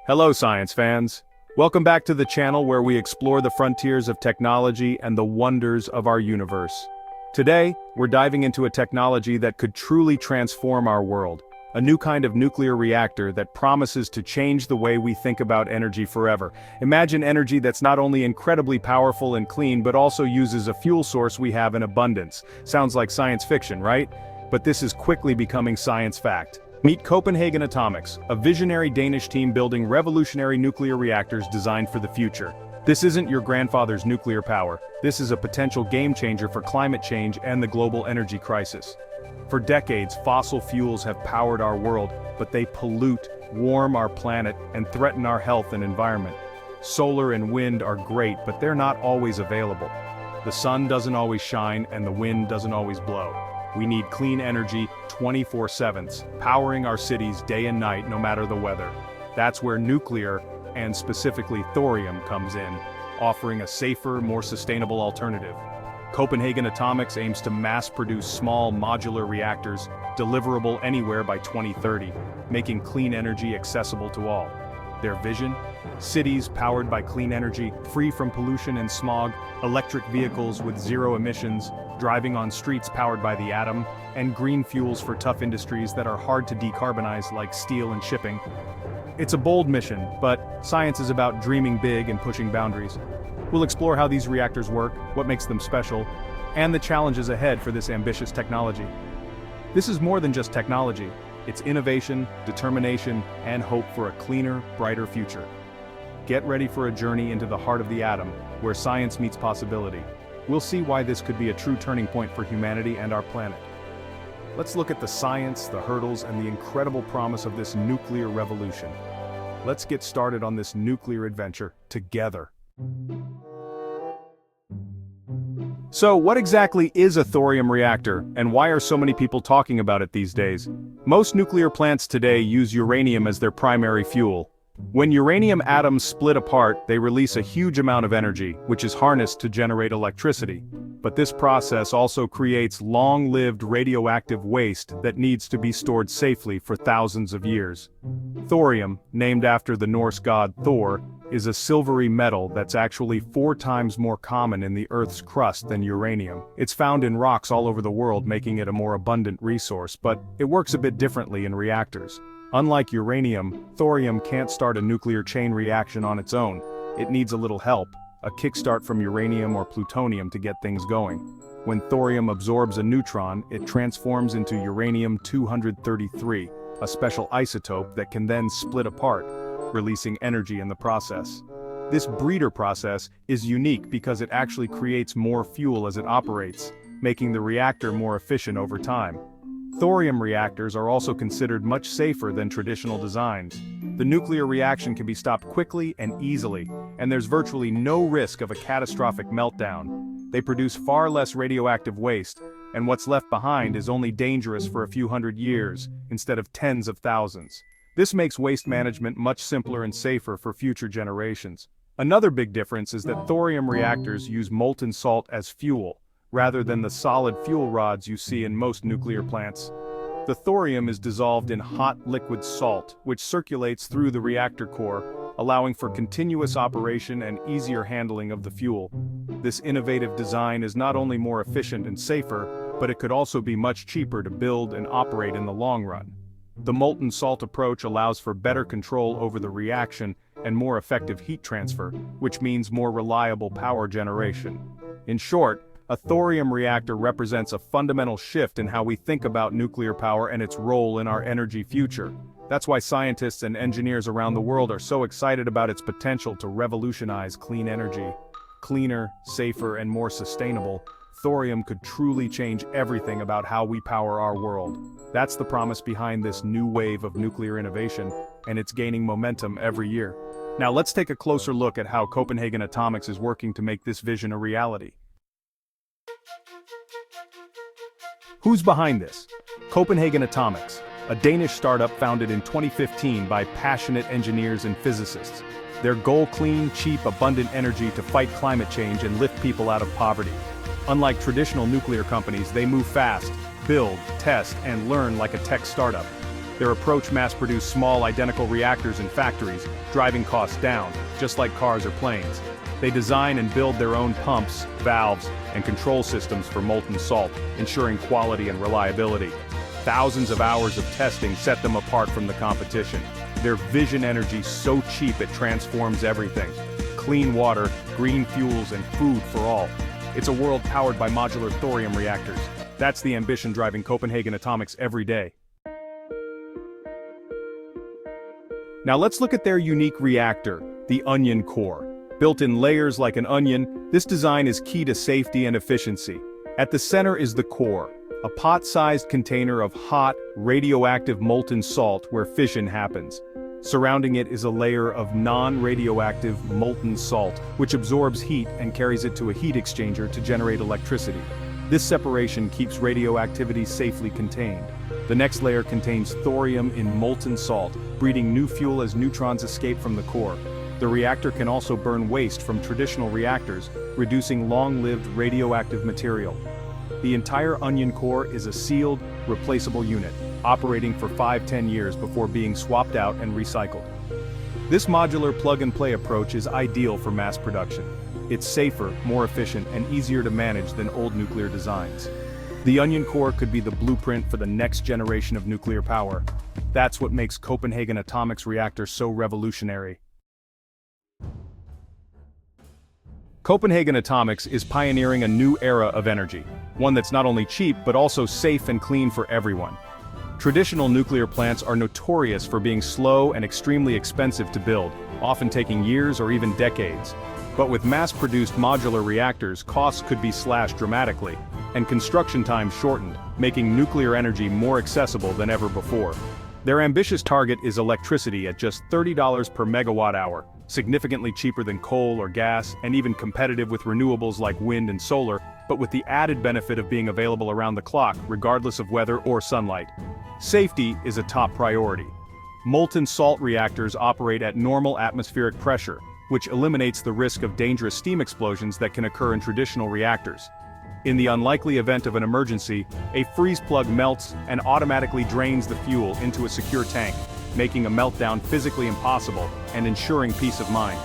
Hello, science fans. Welcome back to the channel where we explore the frontiers of technology and the wonders of our universe. Today, we're diving into a technology that could truly transform our world, a new kind of nuclear reactor that promises to change the way we think about energy forever. Imagine energy that's not only incredibly powerful and clean but also uses a fuel source we have in abundance. Sounds like science fiction, right? But this is quickly becoming science fact. Meet Copenhagen Atomics, a visionary Danish team building revolutionary nuclear reactors designed for the future. This isn't your grandfather's nuclear power. This is a potential game changer for climate change and the global energy crisis. For decades, fossil fuels have powered our world, but they pollute, warm our planet, and threaten our health and environment. Solar and wind are great, but they're not always available. The sun doesn't always shine, and the wind doesn't always blow. We need clean energy 24/7, powering our cities day and night no matter the weather. That's where nuclear, and specifically thorium, comes in, offering a safer, more sustainable alternative. Copenhagen Atomics aims to mass-produce small modular reactors, deliverable anywhere by 2030, making clean energy accessible to all. Their vision? Cities powered by clean energy, free from pollution and smog, electric vehicles with zero emissions, driving on streets powered by the atom, and green fuels for tough industries that are hard to decarbonize like steel and shipping. It's a bold mission, but science is about dreaming big and pushing boundaries. We'll explore how these reactors work, what makes them special, and the challenges ahead for this ambitious technology. This is more than just technology. It's innovation, determination, and hope for a cleaner, brighter future. Get ready for a journey into the heart of the atom, where science meets possibility. We'll see why this could be a true turning point for humanity and our planet. Let's look at the science, the hurdles, and the incredible promise of this nuclear revolution. Let's get started on this nuclear adventure together. So, what exactly is a thorium reactor, and why are so many people talking about it these days? Most nuclear plants today use uranium as their primary fuel. When uranium atoms split apart, they release a huge amount of energy, which is harnessed to generate electricity. But this process also creates long-lived radioactive waste that needs to be stored safely for thousands of years. Thorium, named after the Norse god Thor, is a silvery metal that's actually 4 times more common in the Earth's crust than uranium. It's found in rocks all over the world, making it a more abundant resource, but it works a bit differently in reactors. Unlike uranium, thorium can't start a nuclear chain reaction on its own. It needs a little help, a kickstart from uranium or plutonium to get things going. When thorium absorbs a neutron, it transforms into uranium-233, a special isotope that can then split apart, releasing energy in the process. This breeder process is unique because it actually creates more fuel as it operates, making the reactor more efficient over time. Thorium reactors are also considered much safer than traditional designs. The nuclear reaction can be stopped quickly and easily, and there's virtually no risk of a catastrophic meltdown. They produce far less radioactive waste, and what's left behind is only dangerous for a few hundred years, instead of tens of thousands. This makes waste management much simpler and safer for future generations. Another big difference is that thorium reactors use molten salt as fuel, rather than the solid fuel rods you see in most nuclear plants. The thorium is dissolved in hot liquid salt, which circulates through the reactor core, allowing for continuous operation and easier handling of the fuel. This innovative design is not only more efficient and safer, but it could also be much cheaper to build and operate in the long run. The molten salt approach allows for better control over the reaction and more effective heat transfer, which means more reliable power generation. In short, a thorium reactor represents a fundamental shift in how we think about nuclear power and its role in our energy future. That's why scientists and engineers around the world are so excited about its potential to revolutionize clean energy. Cleaner, safer, and more sustainable, thorium could truly change everything about how we power our world. That's the promise behind this new wave of nuclear innovation, and it's gaining momentum every year. Now let's take a closer look at how Copenhagen Atomics is working to make this vision a reality. Who's behind this? Copenhagen Atomics, a Danish startup founded in 2015 by passionate engineers and physicists. Their goal: clean, cheap, abundant energy to fight climate change and lift people out of poverty. Unlike traditional nuclear companies, they move fast, build, test, and learn like a tech startup. Their approach mass-produced small identical reactors in factories, driving costs down, just like cars or planes. They design and build their own pumps, valves, and control systems for molten salt, ensuring quality and reliability. Thousands of hours of testing set them apart from the competition. Their fission energy so cheap it transforms everything. Clean water, green fuels, and food for all. It's a world powered by modular thorium reactors. That's the ambition driving Copenhagen Atomics every day. Now let's look at their unique reactor, the onion core. Built in layers like an onion, this design is key to safety and efficiency. At the center is the core, a pot-sized container of hot, radioactive molten salt where fission happens. Surrounding it is a layer of non-radioactive molten salt, which absorbs heat and carries it to a heat exchanger to generate electricity. This separation keeps radioactivity safely contained. The next layer contains thorium in molten salt, breeding new fuel as neutrons escape from the core. The reactor can also burn waste from traditional reactors, reducing long-lived radioactive material. The entire onion core is a sealed, replaceable unit, operating for 5–10 years before being swapped out and recycled. This modular plug-and-play approach is ideal for mass production. It's safer, more efficient, and easier to manage than old nuclear designs. The onion core could be the blueprint for the next generation of nuclear power. That's what makes Copenhagen Atomics reactor so revolutionary. Copenhagen Atomics is pioneering a new era of energy, one that's not only cheap but also safe and clean for everyone. Traditional nuclear plants are notorious for being slow and extremely expensive to build, often taking years or even decades. But with mass-produced modular reactors, costs could be slashed dramatically, and construction time shortened, making nuclear energy more accessible than ever before. Their ambitious target is electricity at just $30 per megawatt hour, significantly cheaper than coal or gas, and even competitive with renewables like wind and solar, but with the added benefit of being available around the clock, regardless of weather or sunlight. Safety is a top priority. Molten salt reactors operate at normal atmospheric pressure, which eliminates the risk of dangerous steam explosions that can occur in traditional reactors. In the unlikely event of an emergency, a freeze plug melts and automatically drains the fuel into a secure tank, making a meltdown physically impossible and ensuring peace of mind.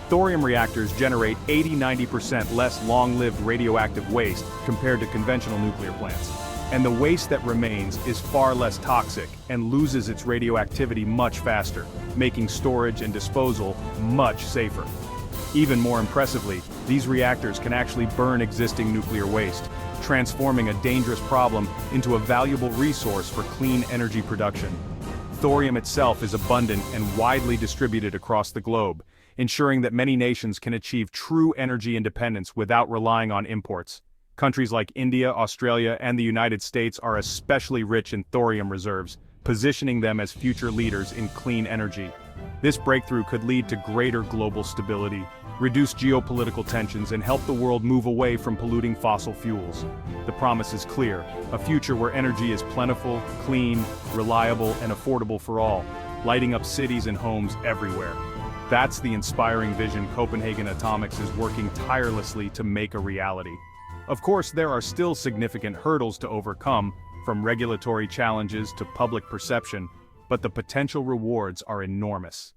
Thorium reactors generate 80–90% less long-lived radioactive waste compared to conventional nuclear plants. And the waste that remains is far less toxic and loses its radioactivity much faster, making storage and disposal much safer. Even more impressively, these reactors can actually burn existing nuclear waste, transforming a dangerous problem into a valuable resource for clean energy production. Thorium itself is abundant and widely distributed across the globe, ensuring that many nations can achieve true energy independence without relying on imports. Countries like India, Australia, and the United States are especially rich in thorium reserves, positioning them as future leaders in clean energy. This breakthrough could lead to greater global stability, reduce geopolitical tensions, and help the world move away from polluting fossil fuels. The promise is clear: a future where energy is plentiful, clean, reliable, and affordable for all, lighting up cities and homes everywhere. That's the inspiring vision Copenhagen Atomics is working tirelessly to make a reality. Of course, there are still significant hurdles to overcome, from regulatory challenges to public perception, but the potential rewards are enormous.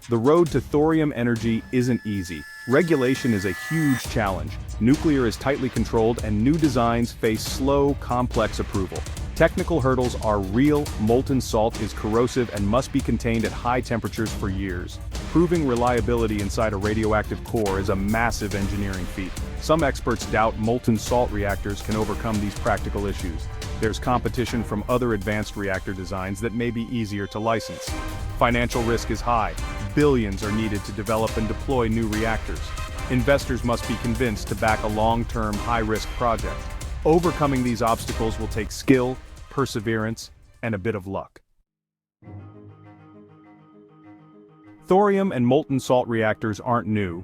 The road to thorium energy isn't easy. Regulation is a huge challenge. Nuclear is tightly controlled and new designs face slow, complex approval. Technical hurdles are real. Molten salt is corrosive and must be contained at high temperatures for years. Proving reliability inside a radioactive core is a massive engineering feat. Some experts doubt molten salt reactors can overcome these practical issues. There's competition from other advanced reactor designs that may be easier to license. Financial risk is high. Billions are needed to develop and deploy new reactors. Investors must be convinced to back a long-term, high-risk project. Overcoming these obstacles will take skill, perseverance, and a bit of luck. Thorium and molten salt reactors aren't new.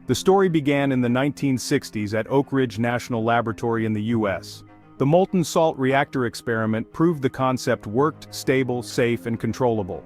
The story began in the 1960s at Oak Ridge National Laboratory in the US. The molten salt reactor experiment proved the concept worked, stable, safe, and controllable.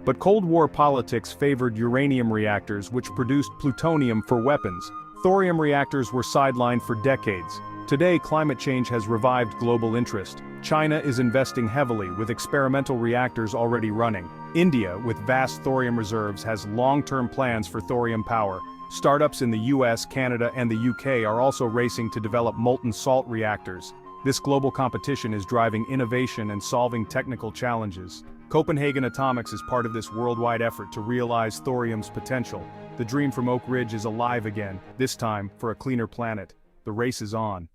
But Cold War politics favored uranium reactors, which produced plutonium for weapons. Thorium reactors were sidelined for decades. Today, climate change has revived global interest. China is investing heavily with experimental reactors already running. India, with vast thorium reserves, has long-term plans for thorium power. Startups in the US, Canada, and the UK are also racing to develop molten salt reactors. This global competition is driving innovation and solving technical challenges. Copenhagen Atomics is part of this worldwide effort to realize thorium's potential. The dream from Oak Ridge is alive again, this time for a cleaner planet. The race is on.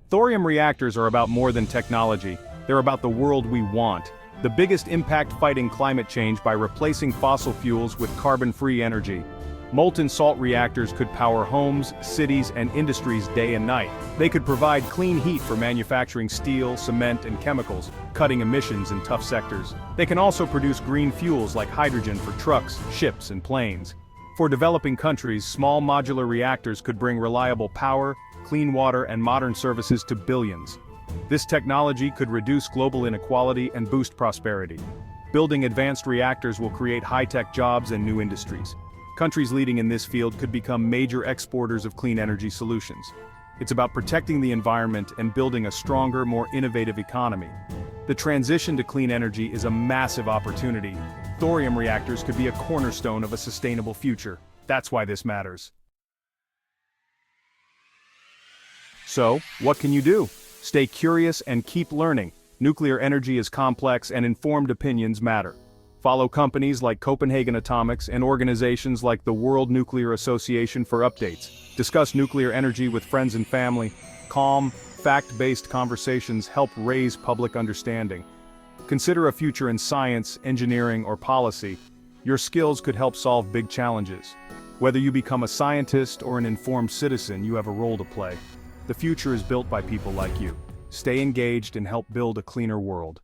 Thorium reactors are about more than technology. They're about the world we want. The biggest impact fighting climate change by replacing fossil fuels with carbon-free energy. Molten salt reactors could power homes, cities, and industries day and night. They could provide clean heat for manufacturing steel, cement, and chemicals, cutting emissions in tough sectors. They can also produce green fuels like hydrogen for trucks, ships, and planes. For developing countries, small modular reactors could bring reliable power, clean water, and modern services to billions. This technology could reduce global inequality and boost prosperity. Building advanced reactors will create high-tech jobs and new industries. Countries leading in this field could become major exporters of clean energy solutions. It's about protecting the environment and building a stronger, more innovative economy. The transition to clean energy is a massive opportunity. Thorium reactors could be a cornerstone of a sustainable future. That's why this matters. So, what can you do? Stay curious and keep learning. Nuclear energy is complex and informed opinions matter. Follow companies like Copenhagen Atomics and organizations like the World Nuclear Association for updates. Discuss nuclear energy with friends and family. Calm, fact-based conversations help raise public understanding. Consider a future in science, engineering, or policy. Your skills could help solve big challenges. Whether you become a scientist or an informed citizen, you have a role to play. The future is built by people like you. Stay engaged and help build a cleaner world.